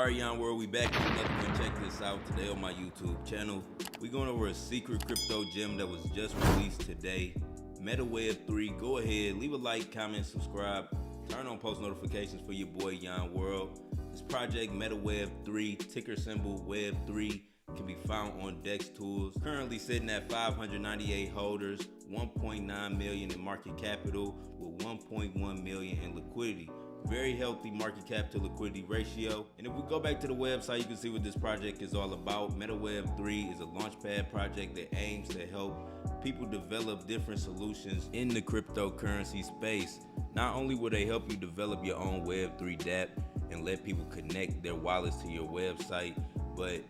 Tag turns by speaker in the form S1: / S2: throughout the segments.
S1: Alright, Yon World, we back with another one. Check this out. Today on my YouTube channel, we're going over a secret crypto gem that was just released today, METAWEB3. Go ahead, leave a like, comment, subscribe, turn on post notifications for your boy Yon World. This project, METAWEB3, ticker symbol Web3, can be found on Dex Tools. Currently sitting at 598 holders, 1.9 million in market capital with 1.1 million in liquidity. Very healthy market cap to liquidity ratio. And if we go back to the website, you can see what this project is all about. METAWEB3 is a Launchpad project that aims to help people develop different solutions in the cryptocurrency space. Not only will they help you develop your own Web3 dApp and let people connect their wallets to your website, but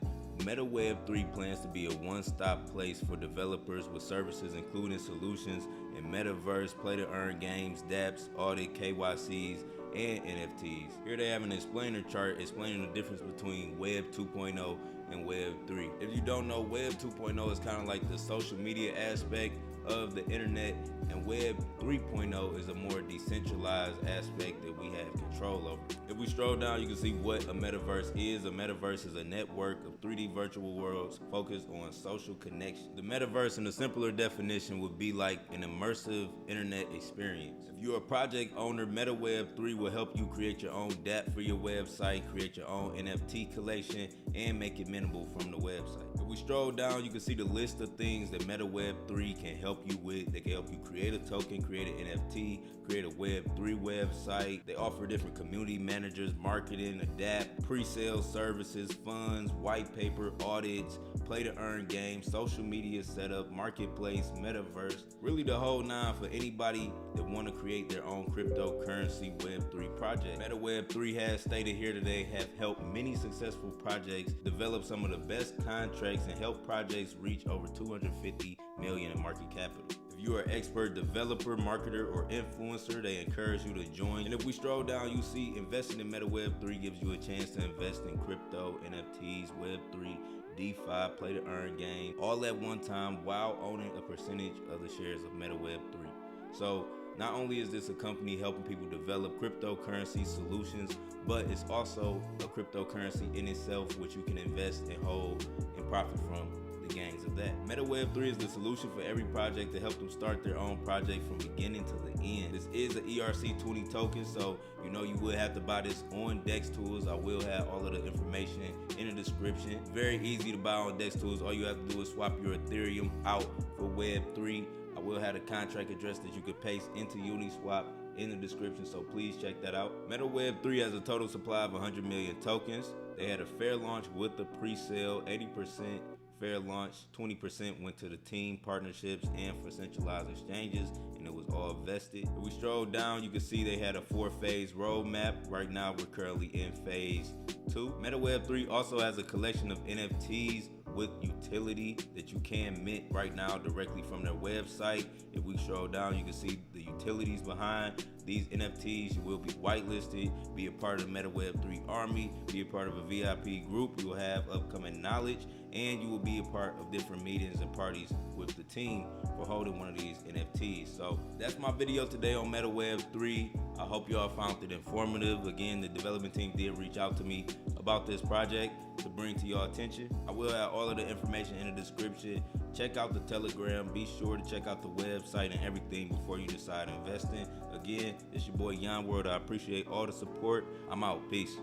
S1: METAWEB3 plans to be a one-stop place for developers with services including solutions in Metaverse, play-to-earn games, dApps, audit, KYCs, and NFTs. Here they have an explainer chart explaining the difference between Web 2.0 and Web 3. If you don't know, Web 2.0 is kind of like the social media aspect of the internet, and Web 3.0 is a more decentralized aspect that we have control over. If we scroll down, you can see what a metaverse is. A metaverse is a network of 3D virtual worlds focused on social connection. The metaverse, in a simpler definition, would be like an immersive internet experience. If you're a project owner, METAWEB3 will help you create your own dApp for your website, create your own NFT collection, and make it minimal from the website. If we scroll down, you can see the list of things that METAWEB3 can help you with. They can help you create a token, create an NFT, create a Web3 website. They offer different community managers, marketing, a dApp, pre-sale services, funds, white paper, audits, play-to-earn games, social media setup, marketplace, metaverse, really the whole nine for anybody that want to create their own cryptocurrency Web3 project. METAWEB3 has stated here that they have helped many successful projects develop some of the best contracts and help projects reach over 250 million in market capital. If you are an expert developer, marketer, or influencer, they encourage you to join. And if we stroll down, you see investing in METAWEB3 gives you a chance to invest in crypto, NFTs, Web3, DeFi, play to earn game, all at one time while owning a percentage of the shares of METAWEB3. So not only is this a company helping people develop cryptocurrency solutions, but it's also a cryptocurrency in itself, which you can invest and hold and profit from the gains of that. METAWEB3 is the solution for every project to help them start their own project from beginning to the end. This is an ERC20 token, so you know you will have to buy this on Dex Tools. I will have all of the information in the description. Very easy to buy on Dex Tools. All you have to do is swap your Ethereum out for Web3. I will have a contract address that you could paste into Uniswap in the description, so please check that out. METAWEB3 has a total supply of 100 million tokens. They had a fair launch with the pre-sale, 80% fair launch, 20% went to the team, partnerships, and for centralized exchanges, and it was all vested. If we stroll down, you can see they had a 4-phase roadmap. Right now, we're currently in phase 2. METAWEB3 also has a collection of NFTs with utility that you can mint right now directly from their website. If we scroll down, you can see the utilities behind these NFTs. You will be whitelisted, be a part of the METAWEB3 army, be a part of a VIP group. You will have upcoming knowledge, and you will be a part of different meetings and parties with the team for holding one of these NFTs. So that's my video today on METAWEB3. I hope y'all found it informative. Again, the development team did reach out to me about this project to bring to your attention. I will have all of the information in the description. Check out the Telegram. Be sure to check out the website and everything before you decide investing. Again, it's your boy Yon World. I appreciate all the support. I'm out. Peace.